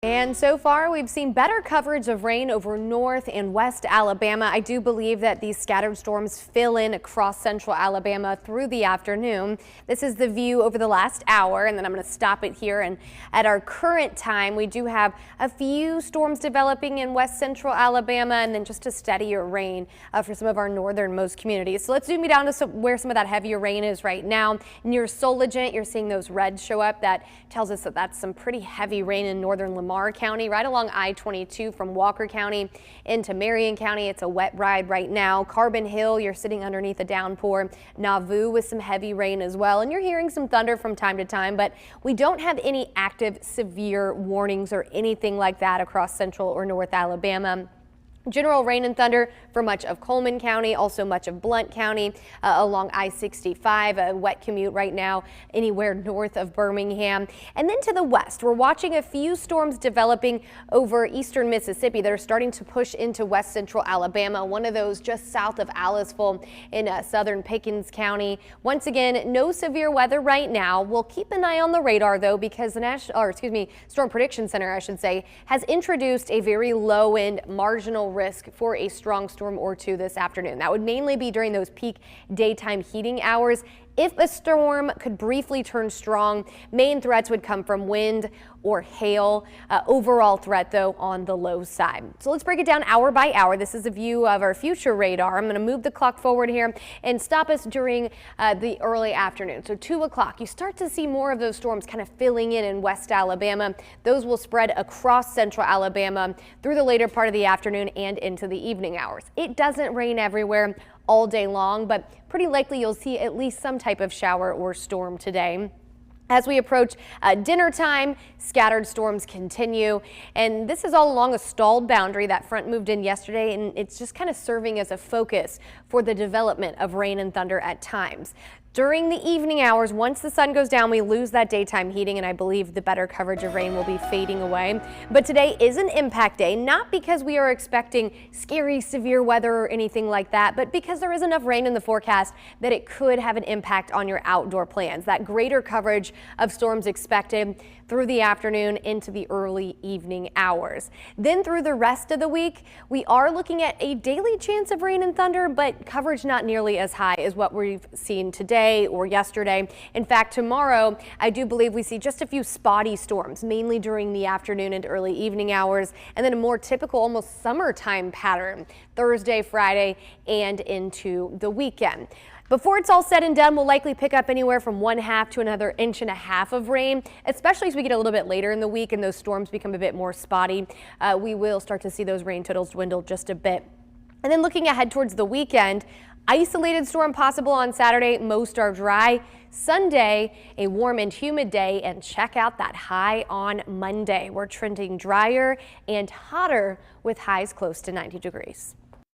And so far, we've seen better coverage of rain over North and West Alabama. I do believe that these scattered storms fill in across central Alabama through the afternoon. This is the view over the last hour, and then I'm going to stop it here. And at our current time, we do have a few storms developing in west central Alabama, and then just a steadier rain for some of our northernmost communities. So let's zoom down to where some of that heavier rain is right now. Near Soligent, you're seeing those reds show up. That tells us that that's some pretty heavy rain in northern Lamar County, right along I-22 from Walker County into Marion County. It's a wet ride right now. Carbon Hill, you're sitting underneath a downpour. Nauvoo with some heavy rain as well. And you're hearing some thunder from time to time, but we don't have any active severe warnings or anything like that across central or north Alabama. General rain and thunder for much of Coleman County, also much of Blount County, along I-65, a wet commute right now anywhere north of Birmingham. And then to the west, we're watching a few storms developing over eastern Mississippi that are starting to push into west central Alabama. One of those just south of Aliceville in southern Pickens County. Once again, no severe weather right now. We'll keep an eye on the radar though, because the Storm Prediction Center, I should say, has introduced a very low end marginal risk for a strong storm or two this afternoon. That would mainly be during those peak daytime heating hours. If a storm could briefly turn strong, main threats would come from wind or hail. Overall threat, though, on the low side. So let's break it down hour by hour. This is a view of our future radar. I'm going to move the clock forward here and stop us during the early afternoon. So 2 o'clock, you start to see more of those storms kind of filling in West Alabama. Those will spread across central Alabama through the later part of the afternoon and into the evening hours. It doesn't rain everywhere all day long, but pretty likely you'll see at least some type of shower or storm today. As we approach dinner time, scattered storms continue, and this is all along a stalled boundary. That front moved in yesterday, and it's just kind of serving as a focus for the development of rain and thunder at times. During the evening hours, once the sun goes down, we lose that daytime heating, and I believe the better coverage of rain will be fading away. But today is an impact day, not because we are expecting scary, severe weather or anything like that, but because there is enough rain in the forecast that it could have an impact on your outdoor plans. That greater coverage of storms expected through the afternoon into the early evening hours. Then through the rest of the week, we are looking at a daily chance of rain and thunder, but coverage not nearly as high as what we've seen today or yesterday. In fact, tomorrow, I do believe we see just a few spotty storms, mainly during the afternoon and early evening hours, and then a more typical, almost summertime pattern Thursday, Friday, and into the weekend. Before it's all said and done, we'll likely pick up anywhere from 1/2 to another 1.5 inches of rain, especially as we get a little bit later in the week and those storms become a bit more spotty. We will start to see those rain totals dwindle just a bit. And then looking ahead towards the weekend, isolated storm possible on Saturday. Most are dry. Sunday, a warm and humid day, and check out that high on Monday. We're trending drier and hotter with highs close to 90 degrees.